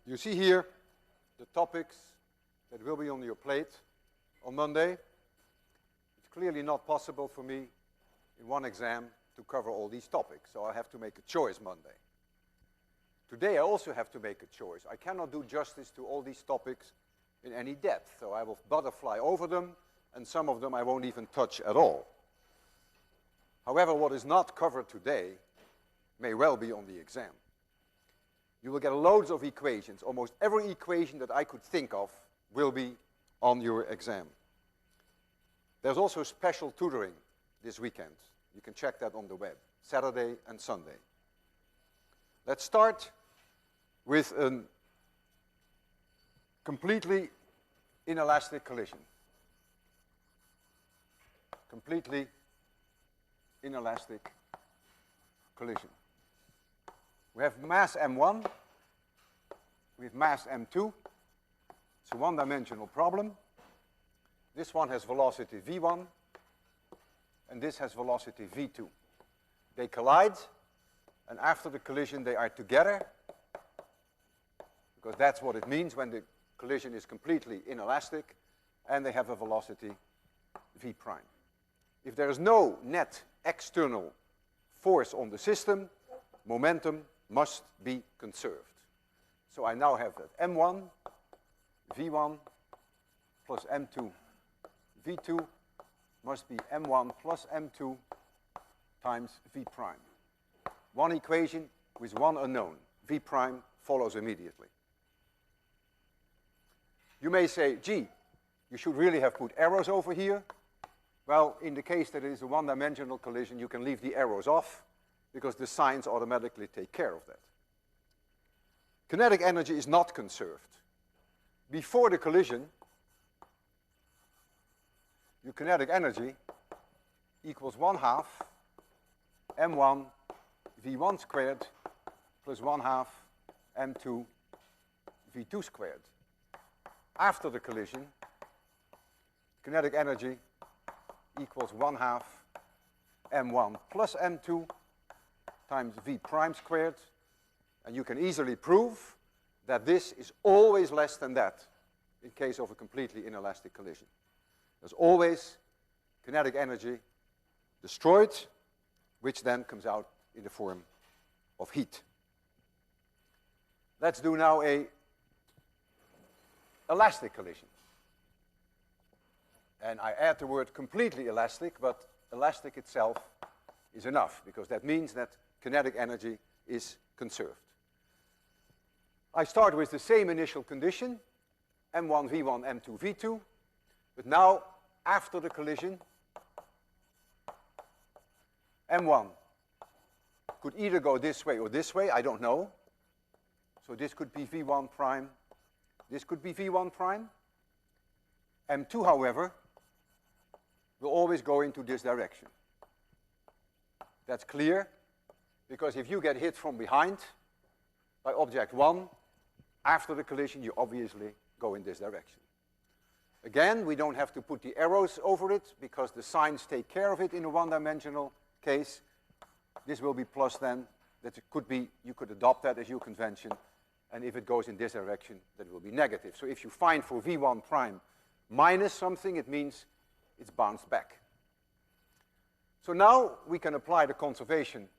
You see here the topics that will be on your plate on Monday. It's clearly not possible for me in one exam to cover all these topics, so I have to make a choice Monday. Today I also have to make a choice. I cannot do justice to all these topics in any depth, so I will butterfly over them, and some of them I won't even touch at all. However, what is not covered today may well be on the exam. You will get loads of equations. Almost every equation that I could think of will be on your exam. There's also special tutoring this weekend. You can check that on the web, Saturday and Sunday. Let's start with a completely inelastic collision. Completely inelastic collision. We have mass m1, we have mass m2. It's a one-dimensional problem. This one has velocity v1, and this has velocity v2. They collide, and after the collision they are together, because that's what it means when the collision is completely inelastic, and they have a velocity v prime. If there is no net external force on the system, momentum must be conserved. So I now have that m1, v1 plus m2, v2 must be m1 plus m2 times v prime. One equation with one unknown. V prime follows immediately. You may say, gee, you should really have put arrows over here. Well, in the case that it is a one-dimensional collision, you can leave the arrows off because the signs automatically take care of that. Kinetic energy is not conserved. Before the collision, your kinetic energy equals 1/2 m1 v1 squared plus 1/2 m2 v2 squared. After the collision, kinetic energy equals 1/2 m1 plus m2 times v prime squared, and you can easily prove that this is always less than that in case of a completely inelastic collision. There's always kinetic energy destroyed, which then comes out in the form of heat. Let's do now a elastic collision. And I add the word completely elastic, but elastic itself is enough, because that means that kinetic energy is conserved. I start with the same initial condition, m1, v1, m2, v2, but now, after the collision, m1 could either go this way or this way, I don't know. So this could be v1 prime, this could be v1 prime. m2, however, will always go into this direction. That's clear, because if you get hit from behind by object 1, after the collision you obviously go in this direction. Again, we don't have to put the arrows over it, because the signs take care of it in a one-dimensional case. This will be plus then, that it could be, you could adopt that as your convention, and if it goes in this direction, that will be negative. So if you find for v1 prime minus something, it means it's bounced back. So now we can apply the conservation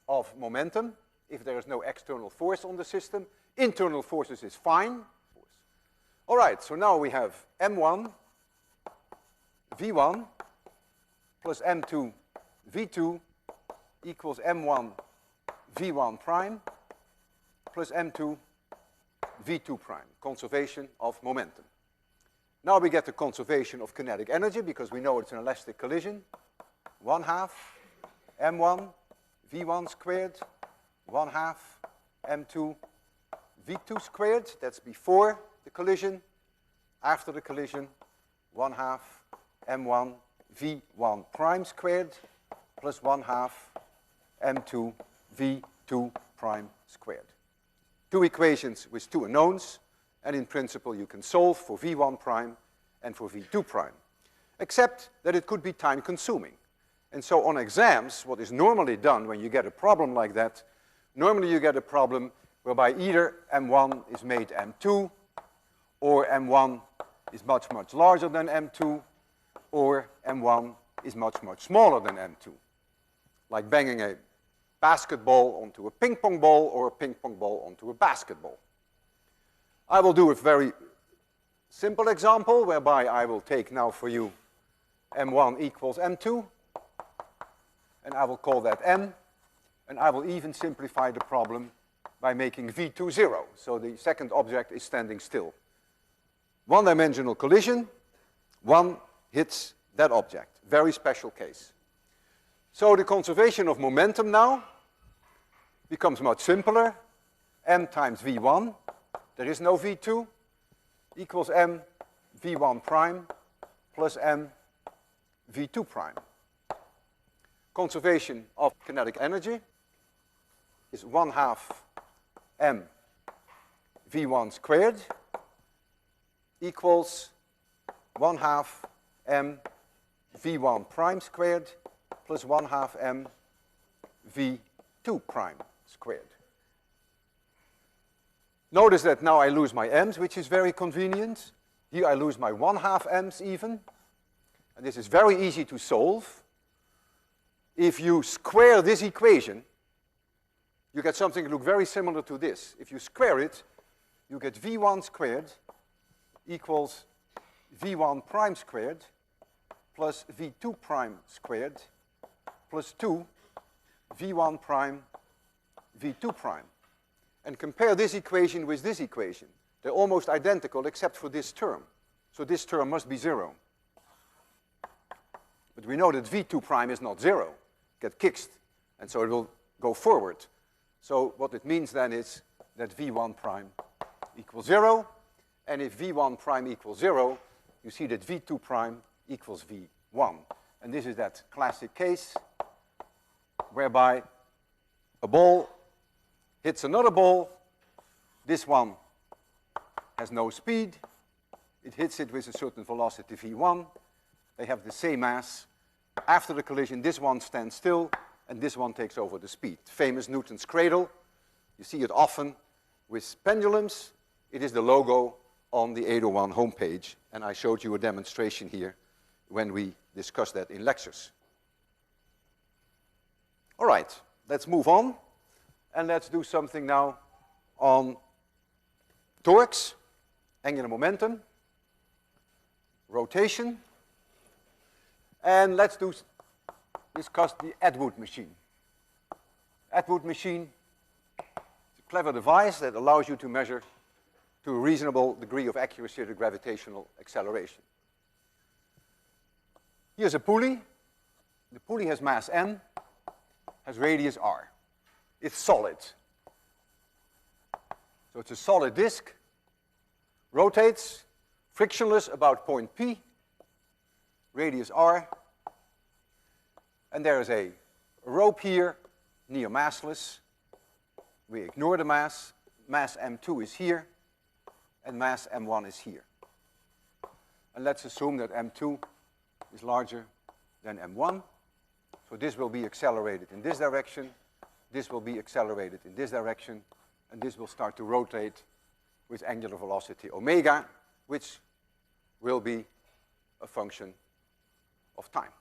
of momentum if there is no external force on the system. Internal forces is fine. All right, so now we have m1 v1 plus m2 v2 equals m1 v1 prime plus m2 v2 prime, conservation of momentum. Now we get the conservation of kinetic energy, because we know it's an elastic collision. 1/2 m1 v1 squared, 1/2 m2 v2 squared. That's before the collision. After the collision, 1/2 m1 v1 prime squared plus 1/2 m2 v2 prime squared. Two equations with two unknowns, and in principle you can solve for v1 prime and for v2 prime, except that it could be time consuming. And so on exams, what is normally done when you get a problem like that, normally you get a problem whereby either M1 is made M2, or M1 is much, much larger than M2, or M1 is much, much smaller than M2. Like banging a basketball onto a ping pong ball or a ping pong ball onto a basketball. I will do a very simple example whereby I will take now for you M1 equals M2, and I will call that M, and I will even simplify the problem by making V2 0. So the second object is standing still. One-dimensional collision, one hits that object. Very special case. So the conservation of momentum now becomes much simpler. M times V1, there is no V2, equals M V1 prime plus M V2 prime. Conservation of kinetic energy is 1/2 M V1 squared equals 1/2 M V1 prime squared plus 1/2 M V2 prime squared. Notice that now I lose my m's, which is very convenient. Here I lose my 1/2 m's even. And this is very easy to solve. If you square this equation, you get something that looks very similar to this. If you square it, you get V1 squared equals V1 prime squared plus V2 prime squared plus 2 V1 prime V2 prime. And compare this equation with this equation. They're almost identical except for this term. So this term must be 0. But we know that V2 prime is not 0. Get kicked, and so it will go forward. So what it means then is that V1 prime equals 0. And if V1 prime equals 0, you see that V2 prime equals V1. And this is that classic case whereby a ball hits another ball. This one has no speed. It hits it with a certain velocity V1. They have the same mass. After the collision, this one stands still, and this one takes over the speed. Famous Newton's cradle. You see it often with pendulums. It is the logo on the 801 homepage, and I showed you a demonstration here when we discussed that in lectures. All right, let's move on, and let's do something now on torques, angular momentum, rotation, and let's discuss the Atwood machine. Atwood machine is a clever device that allows you to measure to a reasonable degree of accuracy the gravitational acceleration. Here's a pulley. The pulley has mass m, has radius r. It's solid. So it's a solid disk, rotates, frictionless about point P, radius r, and there is a rope here, near massless. We ignore the mass. Mass m2 is here, and mass m1 is here. And let's assume that m2 is larger than m1. So this will be accelerated in this direction, this will be accelerated in this direction, and this will start to rotate with angular velocity omega, which will be a function of time.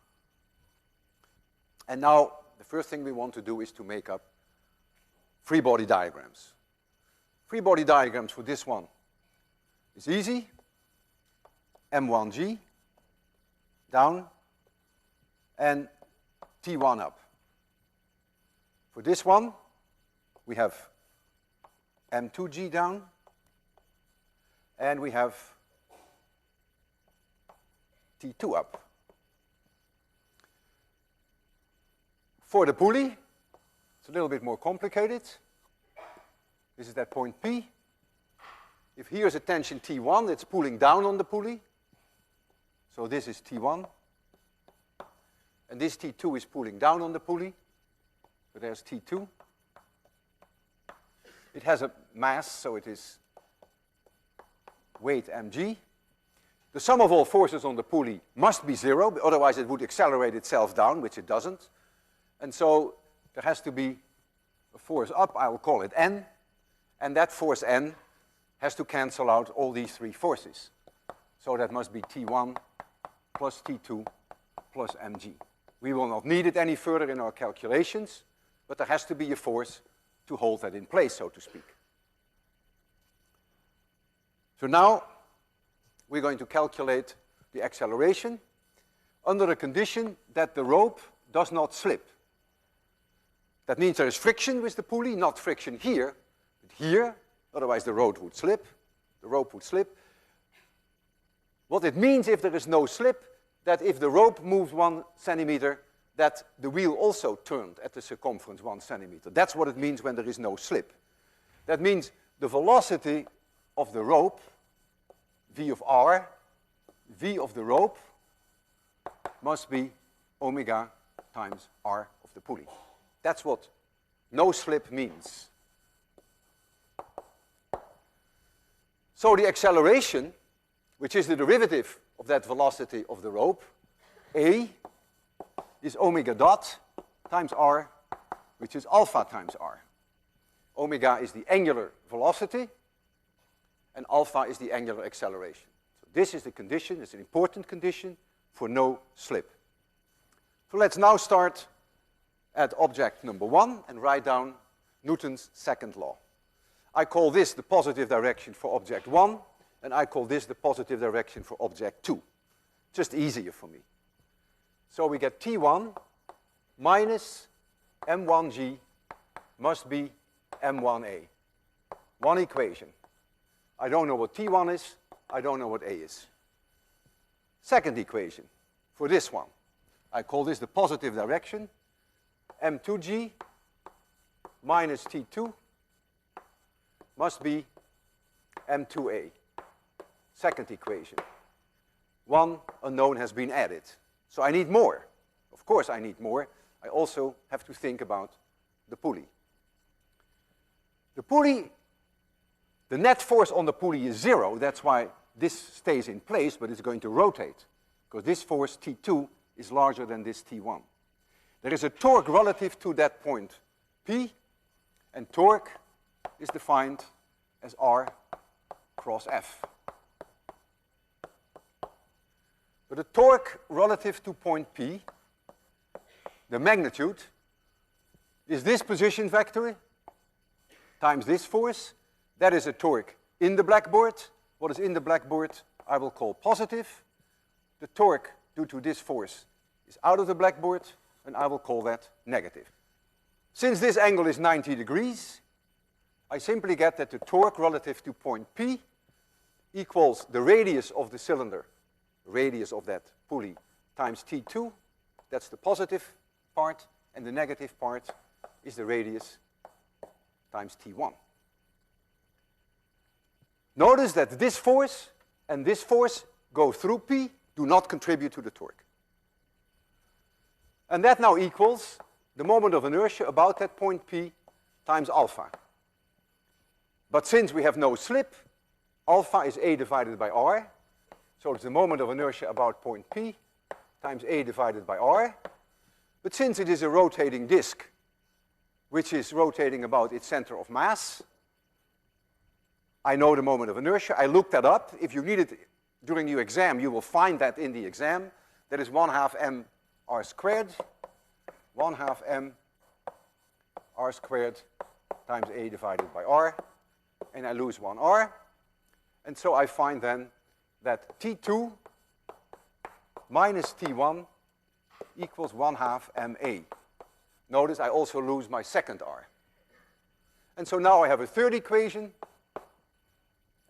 And now, the first thing we want to do is to make up free body diagrams. Free body diagrams for this one is easy. M1G down and T1 up. For this one, we have M2G down and we have T2 up. For the pulley, it's a little bit more complicated. This is that point P. If here's a tension T1, it's pulling down on the pulley. So this is T1. And this T2 is pulling down on the pulley. So there's T2. It has a mass, so it is weight mg. The sum of all forces on the pulley must be 0, otherwise it would accelerate itself down, which it doesn't. And so there has to be a force up, I will call it N, And that force N has to cancel out all these three forces. So that must be T1 plus T2 plus mg. We will not need it any further in our calculations, but there has to be a force to hold that in place, so to speak. So now we're going to calculate the acceleration under the condition that the rope does not slip. That means there is friction with the pulley, not friction here, but here, otherwise the rope would slip. The rope would slip. What it means if there is no slip, that if the rope moves 1 centimeter, that the wheel also turned at the circumference 1 centimeter. That's what it means when there is no slip. That means the velocity of the rope, V of R, V of the rope, must be omega times R of the pulley. That's what no slip means. So the acceleration, which is the derivative of that velocity of the rope, A, is omega dot times R, which is alpha times R. Omega is the angular velocity, and alpha is the angular acceleration. So this is the condition, it's an important condition for no slip. So let's now start at object number 1 and write down Newton's second law. I call this the positive direction for object 1, and I call this the positive direction for object 2. Just easier for me. So we get T1 minus m1g must be m1a. One equation. I don't know what T1 is, I don't know what A is. Second equation for this one. I call this the positive direction. M2g minus T2 must be M2a. Second equation. One unknown has been added. So I need more. Of course I need more. I also have to think about the pulley. The pulley, the net force on the pulley is 0. That's why this stays in place, but it's going to rotate, because this force, T2, is larger than this T1. There is a torque relative to that point, P, and torque is defined as R cross F. But the torque relative to point P, the magnitude, is this position vector times this force. That is a torque in the blackboard. What is in the blackboard I will call positive. The torque due to this force is out of the blackboard, and I will call that negative. Since this angle is 90 degrees, I simply get that the torque relative to point P equals the radius of the cylinder, radius of that pulley, times T2. That's the positive part, and the negative part is the radius times T1. Notice that this force and this force go through P, do not contribute to the torque. And that now equals the moment of inertia about that point P times alpha. But since we have no slip, alpha is A divided by R. So it's the moment of inertia about point P times A divided by R. But since it is a rotating disk, which is rotating about its center of mass, I know the moment of inertia. I looked that up. If you need it during your exam, you will find that in the exam. That is 1/2 m r squared, 1/2 m r squared times A divided by R. And I lose 1 r. And so I find then that T2 minus T1 equals 1/2 ma. Notice I also lose my second r. And so now I have a third equation,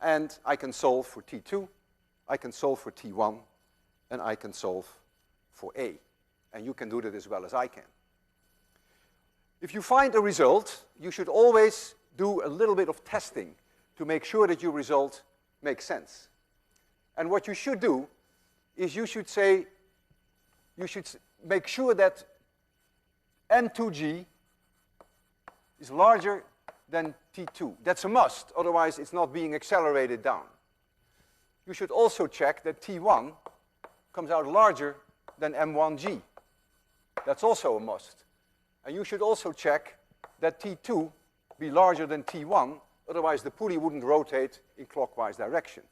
and I can solve for T2, I can solve for T1, and I can solve for A. And you can do that as well as I can. If you find a result, you should always do a little bit of testing to make sure that your result makes sense. And what you should do is you should say, you should make sure that M2g is larger than T2. That's a must, otherwise it's not being accelerated down. You should also check that T1 comes out larger than M1g. That's also a must. And you should also check that T2 be larger than T1 Otherwise, the pulley wouldn't rotate in clockwise direction.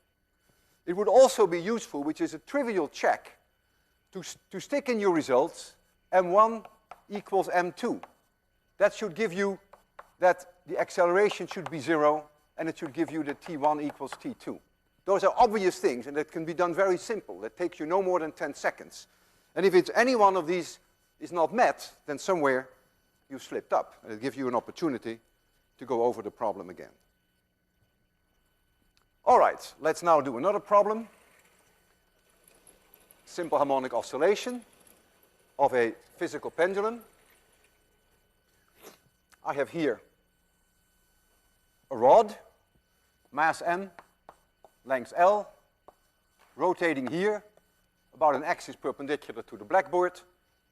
It would also be useful, which is a trivial check, to stick in your results m1 equals m2. That should give you that the acceleration should be 0, and it should give you that t1 equals t2. Those are obvious things, and that can be done very simple. That takes you no more than 10 seconds. And if it's any one of these is not met, then somewhere you slipped up. And it gives you an opportunity to go over the problem again. All right, let's now do another problem. Simple harmonic oscillation of a physical pendulum. I have here a rod, mass m, length L, rotating here about an axis perpendicular to the blackboard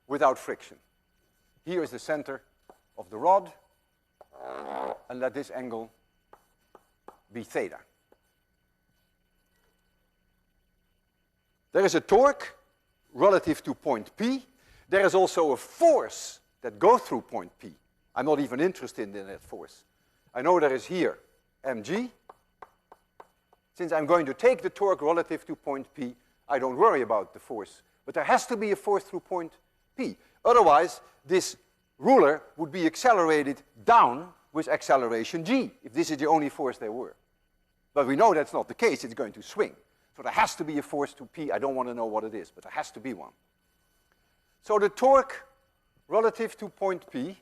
without friction. Here is the center of the rod, and let this angle be theta. There is a torque relative to point P. There is also a force that goes through point P. I'm not even interested in that force. I know there is here mg. Since I'm going to take the torque relative to point P, I don't worry about the force. But there has to be a force through point P. Otherwise, this ruler would be accelerated down with acceleration g, if this is the only force there were. But we know that's not the case. It's going to swing. So there has to be a force to P. I don't want to know what it is, but there has to be one. So the torque relative to point P,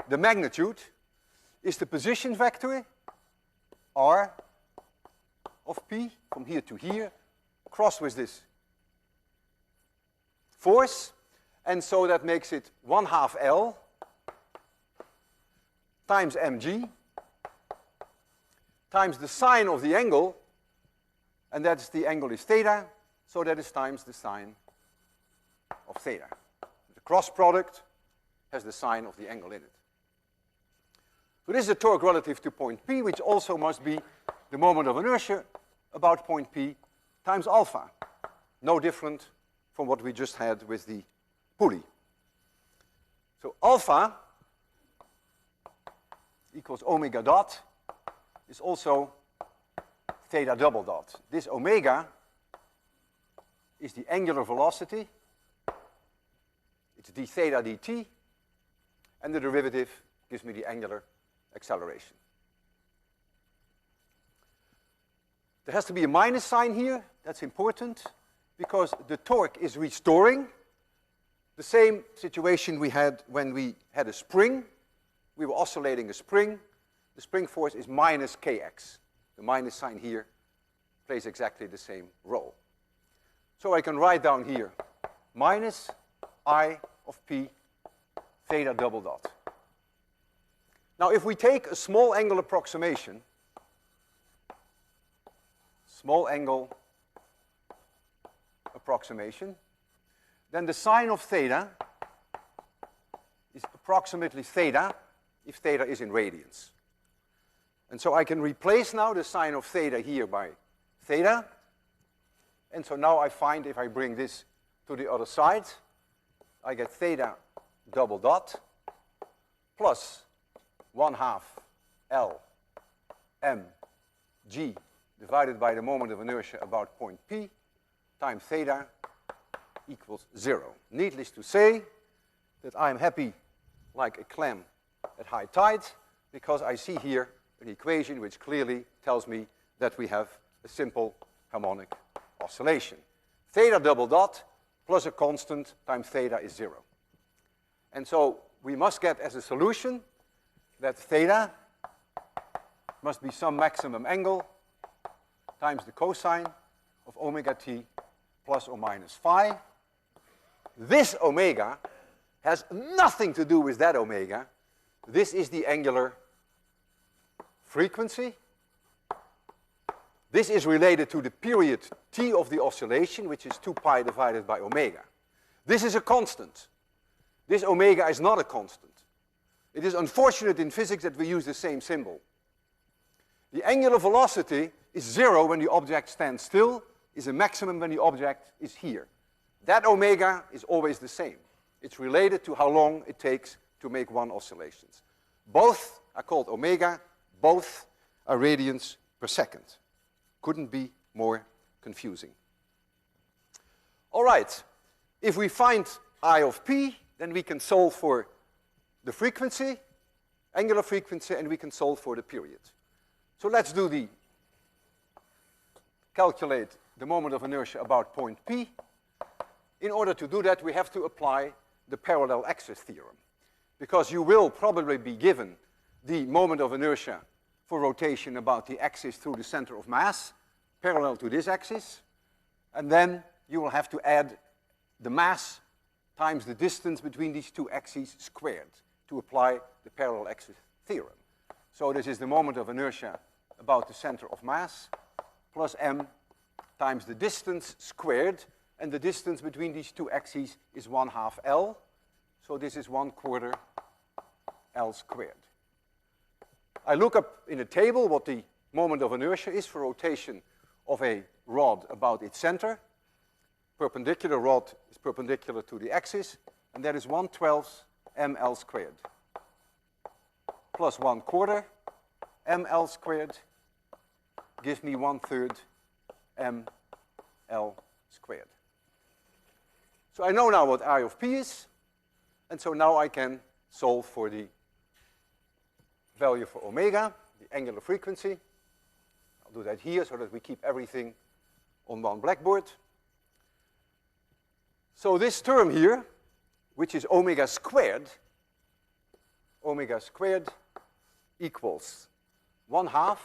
the magnitude, is the position vector, r of P, from here to here, crossed with this force. And so that makes it 1/2 L times mg times the sine of the angle, and that's the angle is theta, so that is times the sine of theta. The cross product has the sine of the angle in it. So this is the torque relative to point P, which also must be the moment of inertia about point P times alpha. No different from what we just had with the pulley. So alpha equals omega dot is also theta double dot. This omega is the angular velocity. It's d theta dt, and the derivative gives me the angular acceleration. There has to be a minus sign here. That's important because the torque is restoring the same situation we had when we had a spring. We were oscillating a spring. The spring force is minus kx. The minus sign here plays exactly the same role. So I can write down here minus I of P theta double dot. Now if we take a small angle approximation, then the sine of theta is approximately theta if theta is in radians. And so I can replace now the sine of theta here by theta. And so now I find if I bring this to the other side, I get theta double dot plus 1/2 L m g divided by the moment of inertia about point P times theta equals 0. Needless to say that I'm happy like a clam at high tide because I see here an equation which clearly tells me that we have a simple harmonic oscillation. Theta double dot plus a constant times theta is 0. And so we must get as a solution that theta must be some maximum angle times the cosine of omega t plus or minus phi. This omega has nothing to do with that omega. This is the angular frequency. This is related to the period t of the oscillation, which is 2 pi divided by omega. This is a constant. This omega is not a constant. It is unfortunate in physics that we use the same symbol. The angular velocity is 0 when the object stands still, is a maximum when the object is here. That omega is always the same. It's related to how long it takes to make one oscillation. Both are called omega. Both are radians per second. Couldn't be more confusing. All right, if we find I of p, then we can solve for the frequency, angular frequency, and we can solve for the period. So let's calculate the moment of inertia about point P. In order to do that, we have to apply the parallel axis theorem, because you will probably be given the moment of inertia for rotation about the axis through the center of mass, parallel to this axis, and then you will have to add the mass times the distance between these two axes squared to apply the parallel axis theorem. So this is the moment of inertia about the center of mass plus m times the distance squared, and the distance between these two axes is 1/2 L. So this is 1/4 L squared. I look up in a table what the moment of inertia is for rotation of a rod about its center. Perpendicular rod is perpendicular to the axis, and that is 1/12 mL squared plus 1/4 mL squared gives me 1/3 mL squared. So I know now what I of p is, and so now I can solve for the value for omega, the angular frequency. I'll do that here so that we keep everything on one blackboard. So this term here, which is omega squared equals 1/2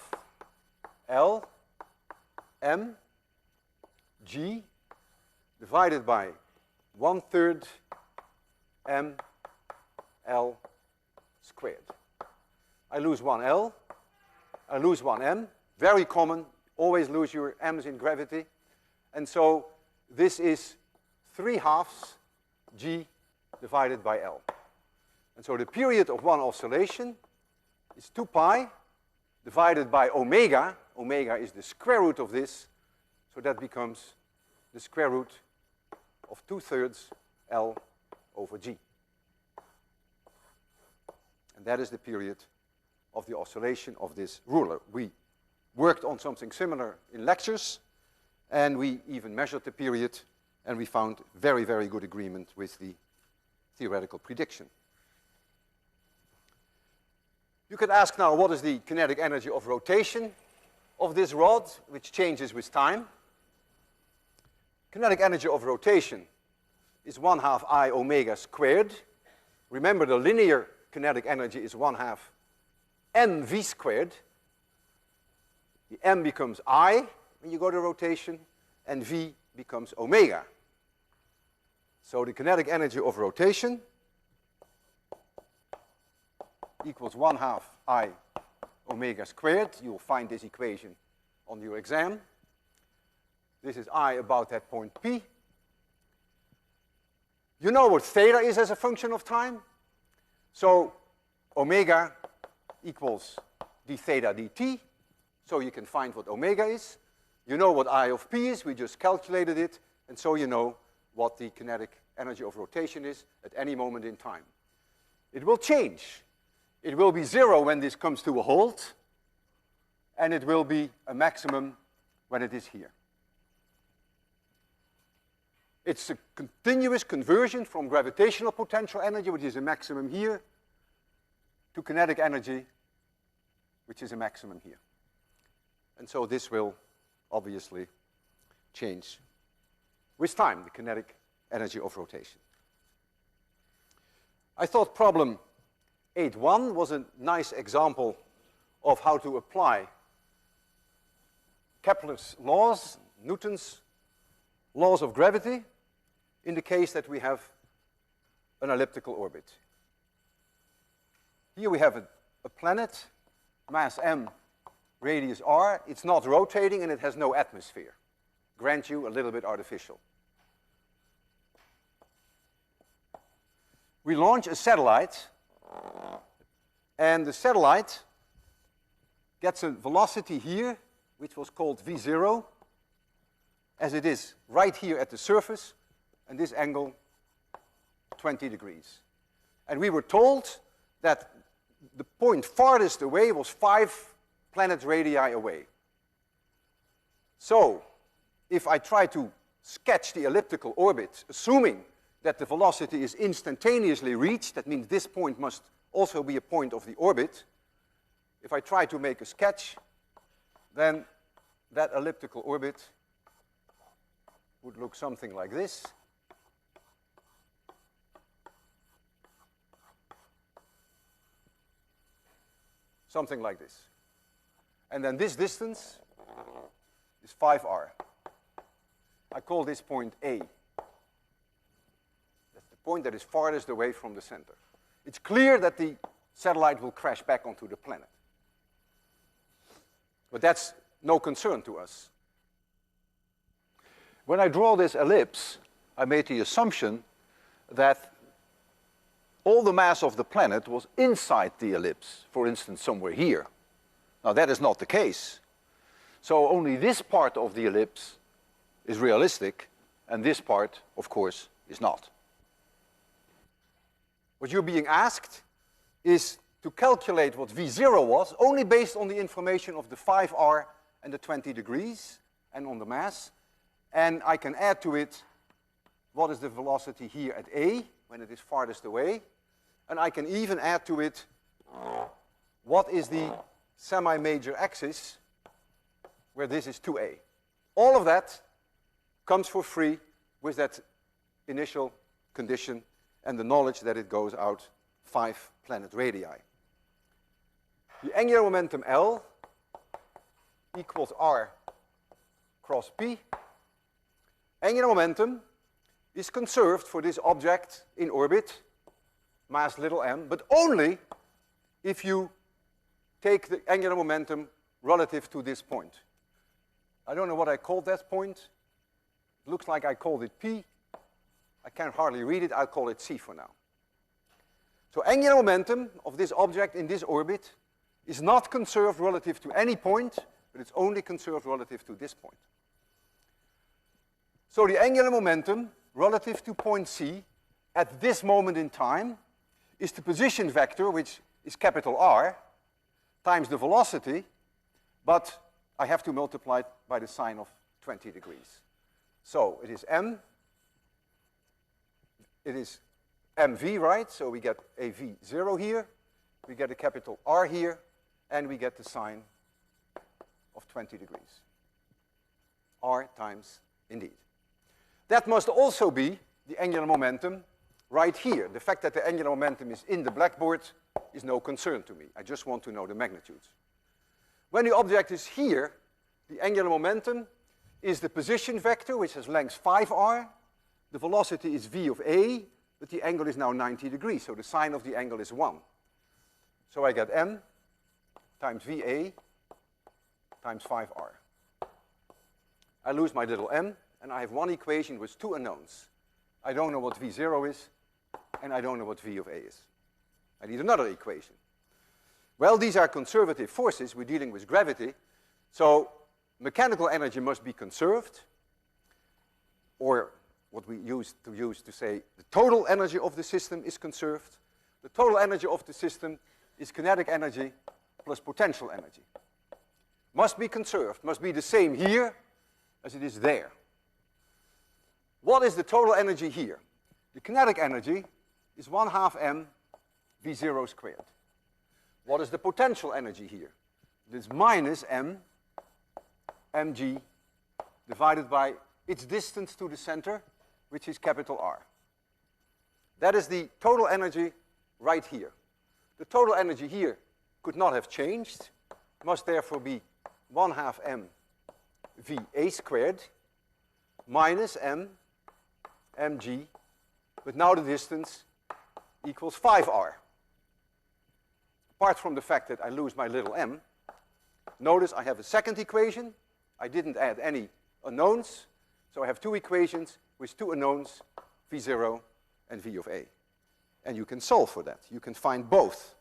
L m g divided by 1/3 m L squared. I lose 1 L, I lose 1 m, very common, always lose your m's in gravity. And so this is 3/2 g divided by L. And so the period of one oscillation is 2 pi divided by omega. Omega is the square root of this, so that becomes the square root of 2/3 L over g. And that is the period of the oscillation of this ruler. We worked on something similar in lectures, and we even measured the period, and we found very, very good agreement with the theoretical prediction. You could ask now, what is the kinetic energy of rotation of this rod, which changes with time? Kinetic energy of rotation is 1/2 I omega squared. Remember, the linear kinetic energy is 1/2 mv squared. The m becomes I when you go to rotation, and v becomes omega. So the kinetic energy of rotation equals 1/2 I omega squared. You'll find this equation on your exam. This is I about that point P. You know what theta is as a function of time? So omega equals d theta dt. So you can find what omega is. You know what I of p is. We just calculated it. And so you know what the kinetic energy of rotation is at any moment in time. It will change. It will be 0 when this comes to a halt, and it will be a maximum when it is here. It's a continuous conversion from gravitational potential energy, which is a maximum here, to kinetic energy, which is a maximum here. And so this will obviously change with time, the kinetic energy of rotation. I thought problem 8.1 was a nice example of how to apply Kepler's laws, Newton's laws of gravity, in the case that we have an elliptical orbit. Here we have a planet, mass m, radius r. It's not rotating and it has no atmosphere. Grant you, a little bit artificial. We launch a satellite, and the satellite gets a velocity here, which was called v0, as it is right here at the surface, and this angle 20 degrees. And we were told that the point farthest away was 5 planet radii away. So, if I try to sketch the elliptical orbit, assuming that the velocity is instantaneously reached, that means this point must also be a point of the orbit. If I try to make a sketch, then that elliptical orbit would look something like this. Something like this. And then this distance is 5r. I call this point A. That's the point that is farthest away from the center. It's clear that the satellite will crash back onto the planet. But that's no concern to us. When I draw this ellipse, I made the assumption that all the mass of the planet was inside the ellipse, for instance, somewhere here. Now, that is not the case. So only this part of the ellipse is realistic, and this part, of course, is not. What you're being asked is to calculate what V0 was, only based on the information of the 5r and the 20 degrees, and on the mass. And I can add to it what is the velocity here at A, when it is farthest away. And I can even add to it what is the semi-major axis, where this is 2A. All of that comes for free with that initial condition and the knowledge that it goes out 5 planet radii. The angular momentum L equals R cross P. Angular momentum is conserved for this object in orbit, mass little m, but only if you take the angular momentum relative to this point. I don't know what I called that point. It looks like I called it P. I can hardly read it. I'll call it C for now. So angular momentum of this object in this orbit is not conserved relative to any point, but it's only conserved relative to this point. So the angular momentum relative to point C at this moment in time is the position vector, which is capital R, times the velocity, but I have to multiply it by the sine of 20 degrees. So it is m, it is mv, right? So we get a v0 here, we get a capital R here, and we get the sine of 20 degrees. R times, indeed. That must also be the angular momentum right here. The fact that the angular momentum is in the blackboard is no concern to me. I just want to know the magnitudes. When the object is here, the angular momentum is the position vector, which has length 5r. The velocity is v of a, but the angle is now 90 degrees, so the sine of the angle is 1. So I get m times va times 5r. I lose my little m, and I have one equation with 2 unknowns. I don't know what v0 is, and I don't know what v of a is. I need another equation. Well, these are conservative forces. We're dealing with gravity. So mechanical energy must be conserved, or what we used to say the total energy of the system is conserved. The total energy of the system is kinetic energy plus potential energy. Must be conserved, must be the same here as it is there. What is the total energy here? The kinetic energy is 1/2 m v0 squared. What is the potential energy here? It is minus m mg divided by its distance to the center, which is capital R. That is the total energy right here. The total energy here could not have changed, must therefore be 1/2 m va squared minus m mg, but now the distance equals 5r. Apart from the fact that I lose my little m, notice I have a second equation. I didn't add any unknowns, so I have 2 equations with 2 unknowns, v0 and v of a. And you can solve for that. You can find both.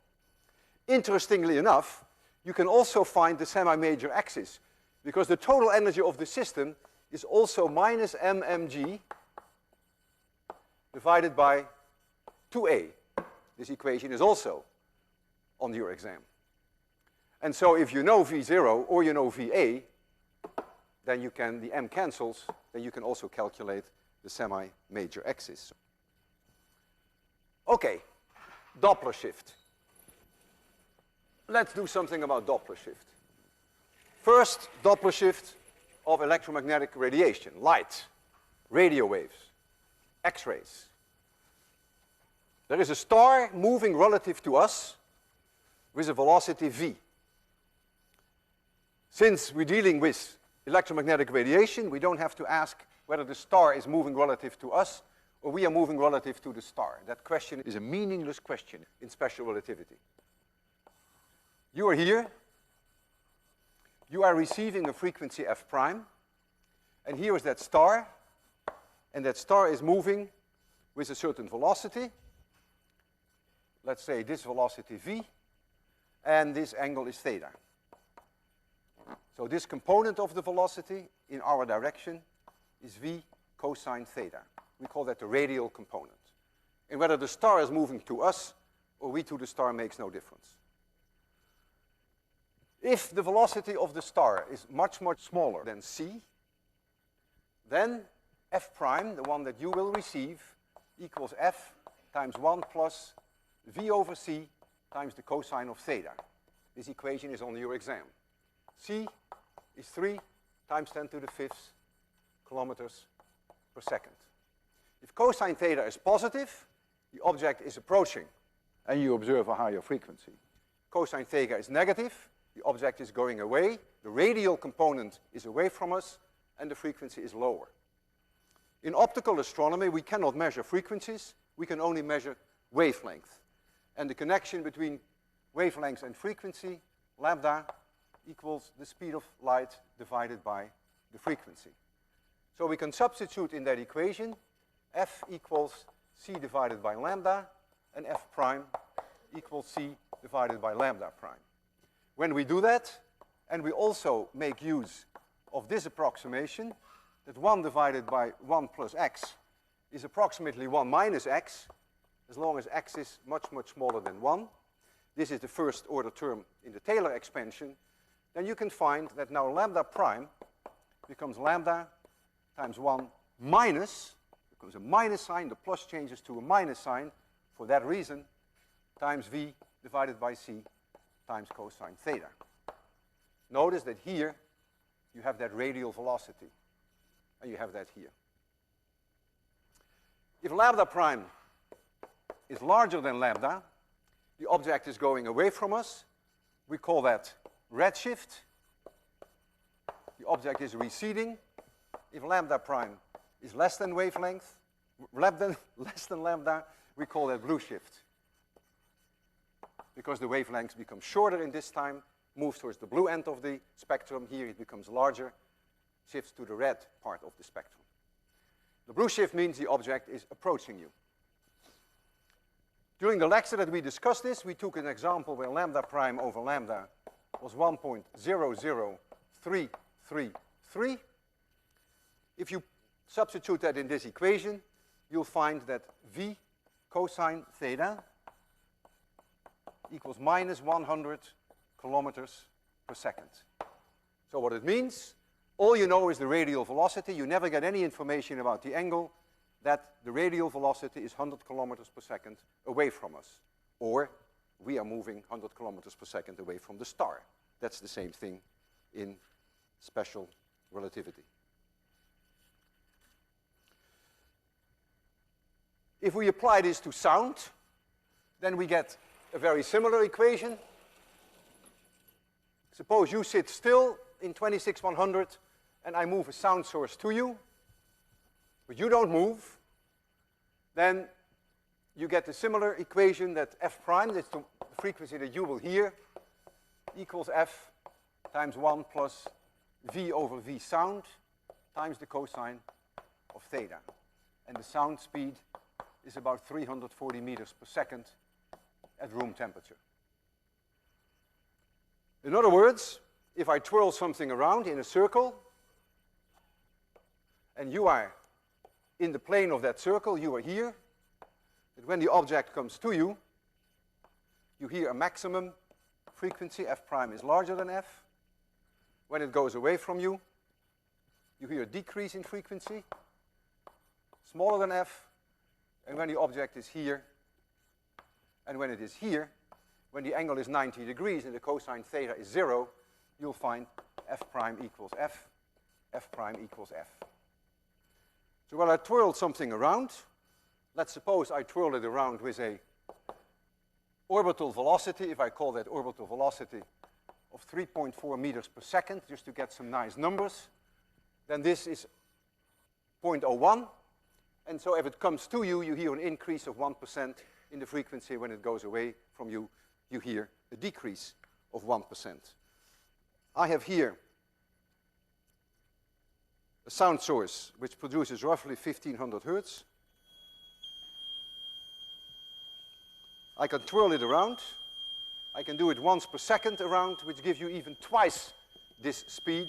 Interestingly enough, you can also find the semi-major axis, because the total energy of the system is also minus m mg divided by 2a. This equation is also on your exam. And so if you know V0 or you know VA, then you can, the M cancels, then you can also calculate the semi-major axis. Okay, Doppler shift. Let's do something about Doppler shift. First, Doppler shift of electromagnetic radiation, light, radio waves, X-rays. There is a star moving relative to us with a velocity v. Since we're dealing with electromagnetic radiation, we don't have to ask whether the star is moving relative to us or we are moving relative to the star. That question is a meaningless question in special relativity. You are here. You are receiving a frequency f prime, and here is that star, and that star is moving with a certain velocity. Let's say this velocity v, and this angle is theta. So this component of the velocity in our direction is v cosine theta. We call that the radial component. And whether the star is moving to us or we to the star makes no difference. If the velocity of the star is much, much smaller than c, then f prime, the one that you will receive, equals f times 1 plus v over c times the cosine of theta. This equation is on your exam. C is 3 times 10 to the 5th kilometers per second. If cosine theta is positive, the object is approaching, and you observe a higher frequency. Cosine theta is negative, the object is going away, the radial component is away from us, and the frequency is lower. In optical astronomy, we cannot measure frequencies, we can only measure wavelength. And the connection between wavelength and frequency, lambda, equals the speed of light divided by the frequency. So we can substitute in that equation f equals c divided by lambda, and f prime equals c divided by lambda prime. When we do that, and we also make use of this approximation, that 1 divided by 1 plus x is approximately 1 minus x, as long as x is much, much smaller than 1. This is the first order term in the Taylor expansion. Then you can find that now lambda prime becomes lambda times 1 minus, becomes a minus sign, the plus changes to a minus sign, for that reason, times v divided by c times cosine theta. Notice that here you have that radial velocity, and you have that here. If lambda prime is larger than lambda, the object is going away from us. We call that redshift. The object is receding. If lambda prime is less than wavelength, less than lambda, we call that blue shift. Because the wavelengths become shorter in this time, moves towards the blue end of the spectrum. Here it becomes larger, shifts to the red part of the spectrum. The blue shift means the object is approaching you. During the lecture that we discussed this, we took an example where lambda prime over lambda was 1.00333. If you substitute that in this equation, you'll find that v cosine theta equals minus 100 kilometers per second. So what it means, all you know is the radial velocity. You never get any information about the angle, that the radial velocity is 100 kilometers per second away from us. Or we are moving 100 kilometers per second away from the star. That's the same thing in special relativity. If we apply this to sound, then we get a very similar equation. Suppose you sit still in 26100 and I move a sound source to you, but you don't move, then you get a similar equation that f prime, that's the frequency that you will hear, equals f times 1 plus v over v sound times the cosine of theta. And the sound speed is about 340 meters per second at room temperature. In other words, if I twirl something around in a circle, and you are in the plane of that circle, you are here, that when the object comes to you, you hear a maximum frequency, f prime is larger than f. When it goes away from you, you hear a decrease in frequency, smaller than f, and when the object is here, and when it is here, when the angle is 90 degrees and the cosine theta is 0, you'll find f prime equals f, f prime equals f. So while I twirled something around, let's suppose I twirl it around with a orbital velocity, if I call that orbital velocity of 3.4 meters per second, just to get some nice numbers, then this is 0.01. And so if it comes to you, you hear an increase of 1% in the frequency. When it goes away from you, you hear a decrease of 1%. I have here a sound source which produces roughly 1500 hertz. I can twirl it around. I can do it once per second around, which gives you even twice this speed.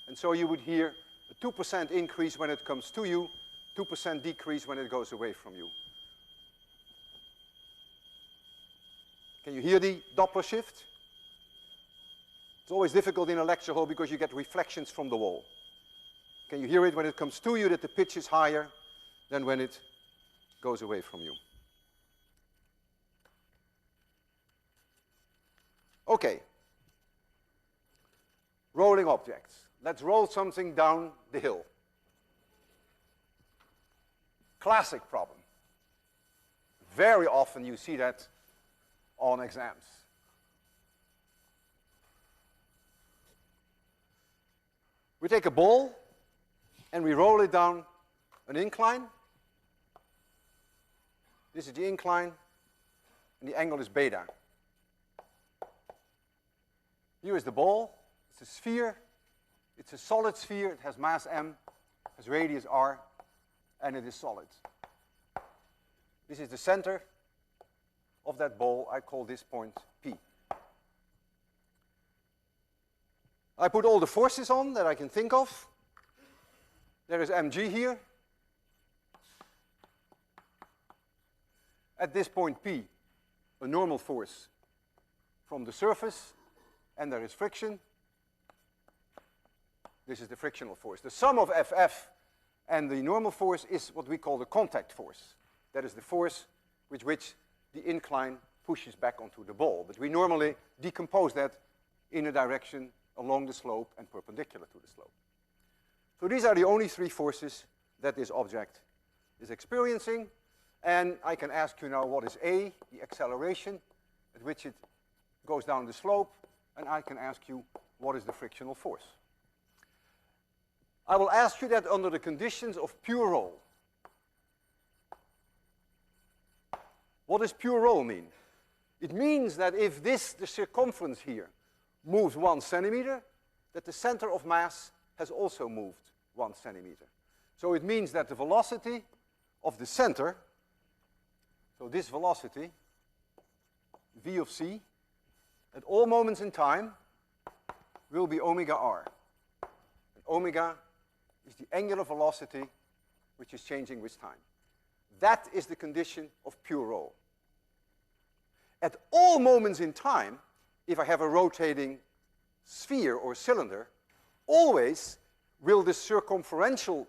And so you would hear a 2% increase when it comes to you, 2% decrease when it goes away from you. Can you hear the Doppler shift? It's always difficult in a lecture hall because you get reflections from the wall. Can you hear it when it comes to you, that the pitch is higher than when it goes away from you? Okay. Rolling objects. Let's roll something down the hill. Classic problem. Very often you see that on exams. We take a ball and we roll it down an incline. This is the incline, and the angle is beta. Here is the ball. It's a sphere. It's a solid sphere. It has mass m, has radius r, and it is solid. This is the center of that ball. I call this point P. I put all the forces on that I can think of. There is mg here. At this point P, a normal force from the surface, and there is friction. This is the frictional force. The sum of Ff and the normal force is what we call the contact force. That is the force with which the incline pushes back onto the ball. But we normally decompose that in a direction along the slope and perpendicular to the slope. So these are the only three forces that this object is experiencing. And I can ask you now, what is A, the acceleration at which it goes down the slope? And I can ask you, what is the frictional force? I will ask you that under the conditions of pure roll. What does pure roll mean? It means that if the circumference here, moves 1 centimeter, that the center of mass has also moved 1 centimeter. So it means that the velocity of the center, so this velocity, v of c, at all moments in time, will be omega r. And omega is the angular velocity which is changing with time. That is the condition of pure roll. At all moments in time, if I have a rotating sphere or cylinder, always will the circumferential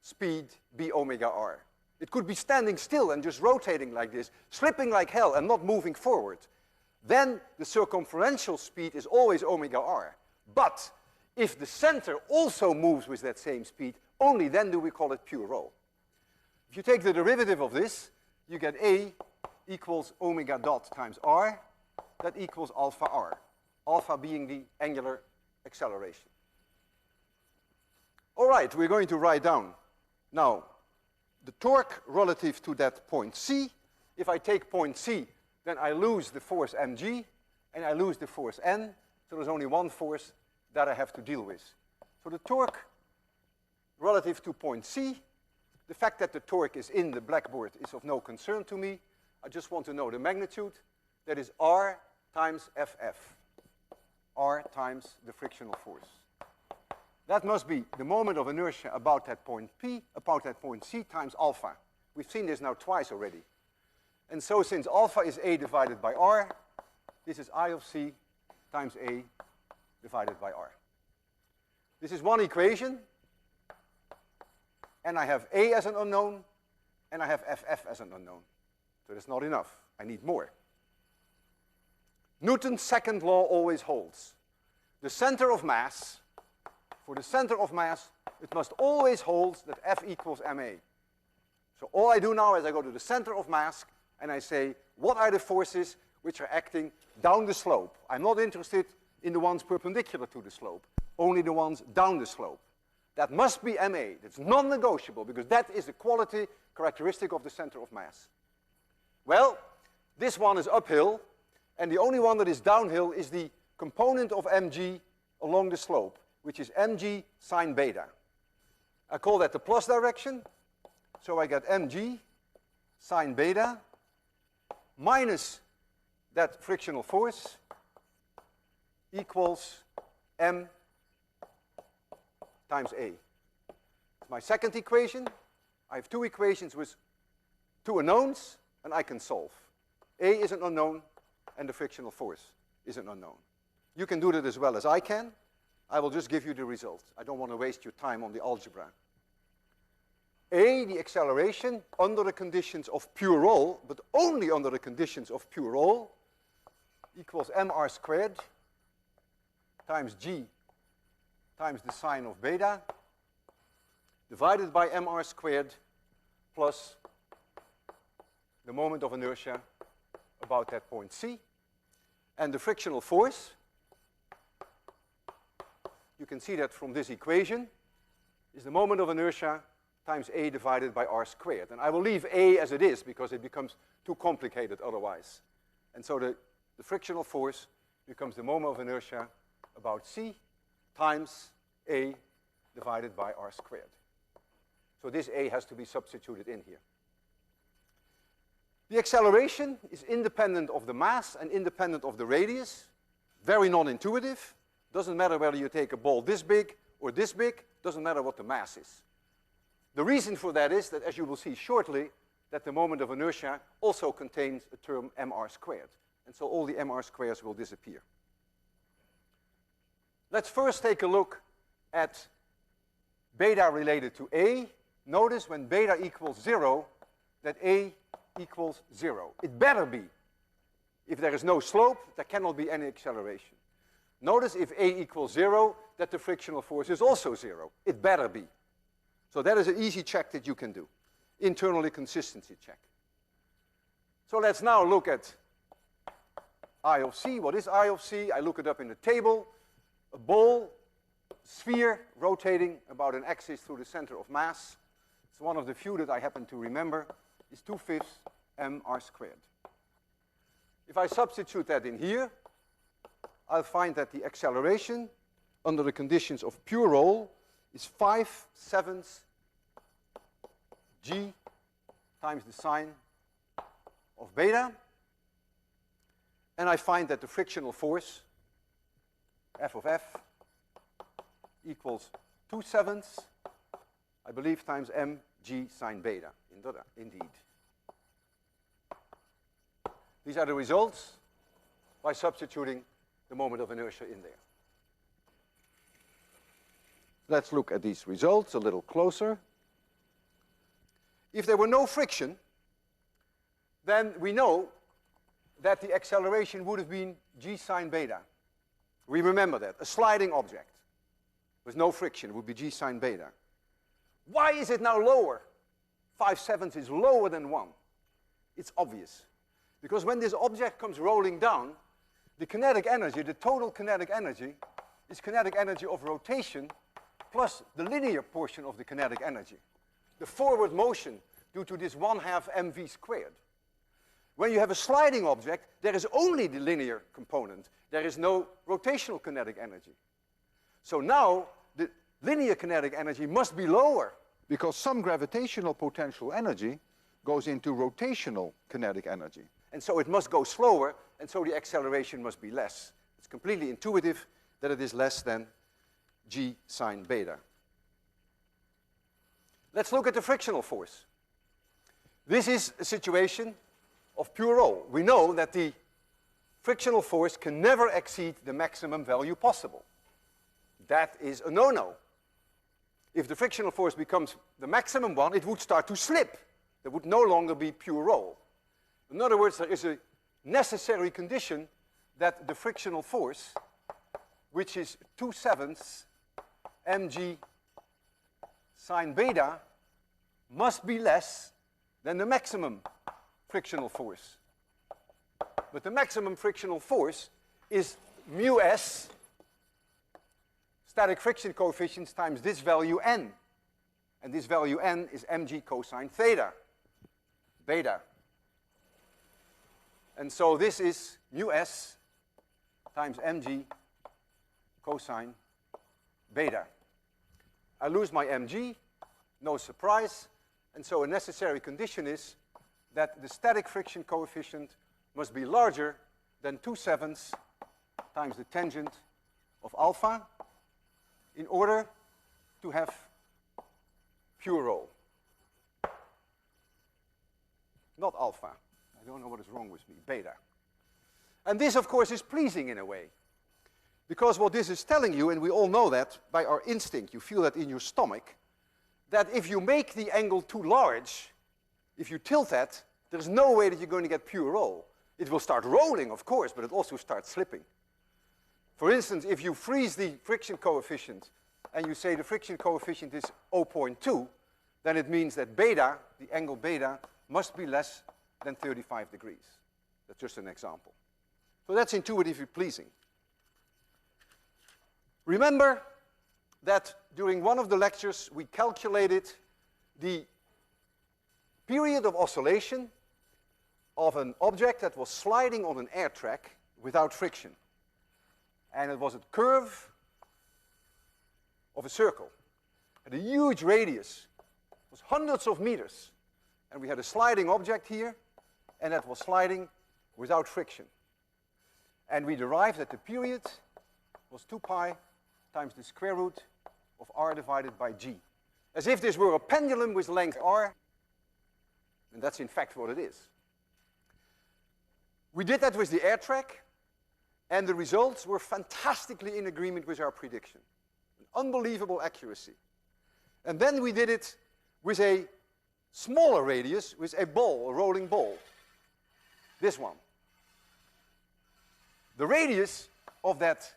speed be omega r. It could be standing still and just rotating like this, slipping like hell and not moving forward. Then the circumferential speed is always omega r. But if the center also moves with that same speed, only then do we call it pure roll. If you take the derivative of this, you get A equals omega dot times r. That equals alpha r. Alpha being the angular acceleration. All right, we're going to write down now the torque relative to that point C. If I take point C, then I lose the force mg, and I lose the force N. So there's only one force that I have to deal with. So the torque relative to point C, the fact that the torque is in the blackboard is of no concern to me. I just want to know the magnitude. That is R times Ff. R times the frictional force. That must be the moment of inertia about that point P, about that point C times alpha. We've seen this now twice already. And so since alpha is A divided by R, This is I of C times A divided by R. This is one equation, and I have A as an unknown, and I have FF as an unknown. So that's not enough. I need more. Newton's second law always holds. The center of mass, for the center of mass, it must always hold that F equals ma. So all I do now is I go to the center of mass, and I say, what are the forces which are acting down the slope? I'm not interested in the ones perpendicular to the slope, only the ones down the slope. That must be ma. That's non-negotiable, because that is the quality characteristic of the center of mass. Well, this one is uphill, and the only one that is downhill is the component of mg along the slope, which is mg sine beta. I call that the plus direction, so I get mg sine beta minus that frictional force equals m times A. It's my second equation. I have two equations with two unknowns, and I can solve. A is an unknown, and the frictional force is an unknown. You can do that as well as I can. I will just give you the result. I don't want to waste your time on the algebra. A, the acceleration, under the conditions of pure roll, but only under the conditions of pure roll, equals mr squared times g times the sine of beta divided by mr squared plus the moment of inertia about that point C. And the frictional force, you can see that from this equation, is the moment of inertia times A divided by R squared. And I will leave A as it is because it becomes too complicated otherwise. And so the frictional force becomes the moment of inertia about C times A divided by R squared. So this A has to be substituted in here. The acceleration is independent of the mass and independent of the radius. Very non-intuitive. Doesn't matter whether you take a ball this big or this big. Doesn't matter what the mass is. The reason for that is that, as you will see shortly, that the moment of inertia also contains a term mr squared. And so all the mr squares will disappear. Let's first take a look at beta related to A. Notice when beta equals 0, that A equals 0. It better be. If there is no slope, there cannot be any acceleration. Notice if A equals 0, that the frictional force is also 0. It better be. So that is an easy check that you can do. Internally consistency check. So let's now look at I of C. What is I of C? I look it up in the table. A ball, sphere, rotating about an axis through the center of mass. It's one of the few that I happen to remember. Is 2/5 mr squared. If I substitute that in here, I'll find that the acceleration under the conditions of pure roll is 5/7 g times the sine of beta. And I find that the frictional force, F of F, equals 2/7, I believe, times mg sine beta. Indeed. These are the results by substituting the moment of inertia in there. Let's look at these results a little closer. If there were no friction, then we know that the acceleration would have been g sine beta. We remember that. A sliding object with no friction would be g sine beta. Why is it now lower? 5/7 is lower than 1. It's obvious. Because when this object comes rolling down, the kinetic energy, the total kinetic energy, is kinetic energy of rotation plus the linear portion of the kinetic energy. The forward motion due to this 1/2 mv squared. When you have a sliding object, there is only the linear component. There is no rotational kinetic energy. So now, the linear kinetic energy must be lower because some gravitational potential energy goes into rotational kinetic energy. And so it must go slower, and so the acceleration must be less. It's completely intuitive that it is less than g sine beta. Let's look at the frictional force. This is a situation of pure roll. We know that the frictional force can never exceed the maximum value possible. That is a no-no. If the frictional force becomes the maximum one, it would start to slip. There would no longer be pure roll. In other words, there is a necessary condition that the frictional force, which is 2/7 mg sine beta, must be less than the maximum frictional force. But the maximum frictional force is mu s, static friction coefficients, times this value n. And this value n is mg cosine theta, beta. And so this is mu s times mg cosine beta. I lose my mg, no surprise. And so a necessary condition is that the static friction coefficient must be larger than 2/7 times the tangent of alpha in order to have pure roll. Not alpha. I don't know what is wrong with me. Beta. And this, of course, is pleasing in a way. Because what this is telling you, and we all know that by our instinct, you feel that in your stomach, that if you make the angle too large, if you tilt that, there's no way that you're going to get pure roll. It will start rolling, of course, but it also starts slipping. For instance, if you freeze the friction coefficient and you say the friction coefficient is 0.2, then it means that beta, the angle beta, must be less than 35 degrees. That's just an example. So that's intuitively pleasing. Remember that during one of the lectures we calculated the period of oscillation of an object that was sliding on an air track without friction. And it was a curve of a circle. Had a huge radius. It was hundreds of meters. And we had a sliding object here, and that was sliding without friction. And we derived that the period was 2 pi times the square root of r divided by g. As if this were a pendulum with length r, and that's in fact what it is. We did that with the air track, and the results were fantastically in agreement with our prediction. An unbelievable accuracy. And then we did it with a smaller radius, with a ball, a rolling ball. This one. The radius of that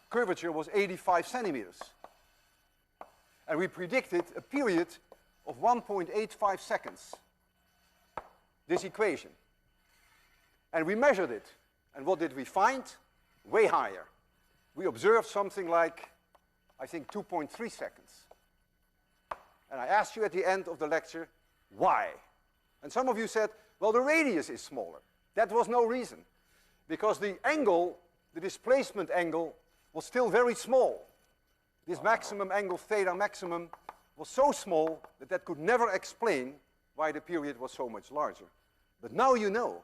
curvature was 85 centimeters. And we predicted a period of 1.85 seconds. This equation. And we measured it. And what did we find? Way higher. We observed something like, I think, 2.3 seconds. And I asked you at the end of the lecture, why? And some of you said, well, the radius is smaller. That was no reason. Because the angle, the displacement angle, was still very small. This maximum angle, theta maximum, was so small that that could never explain why the period was so much larger. But now you know.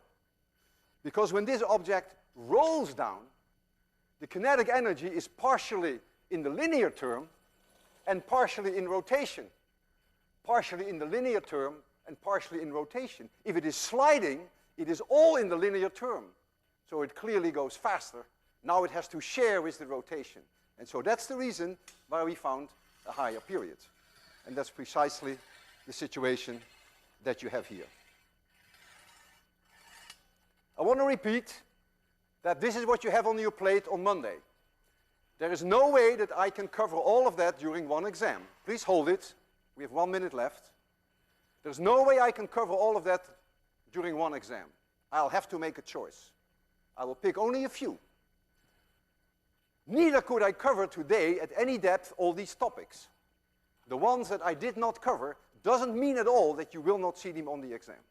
Because when this object rolls down, the kinetic energy is partially in the linear term and partially in rotation. Partially in the linear term and partially in rotation. If it is sliding, it is all in the linear term. So it clearly goes faster. Now it has to share with the rotation. And so that's the reason why we found a higher period. And that's precisely the situation that you have here. I want to repeat that this is what you have on your plate on Monday. There is no way that I can cover all of that during one exam. Please hold it. We have 1 minute left. There's no way I can cover all of that during one exam. I'll have to make a choice. I will pick only a few. Neither could I cover today at any depth all these topics. The ones that I did not cover doesn't mean at all that you will not see them on the exam.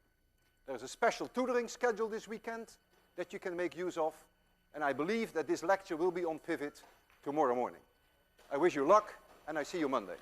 There's a special tutoring schedule this weekend that you can make use of, and I believe that this lecture will be on Pivot tomorrow morning. I wish you luck, and I see you Monday.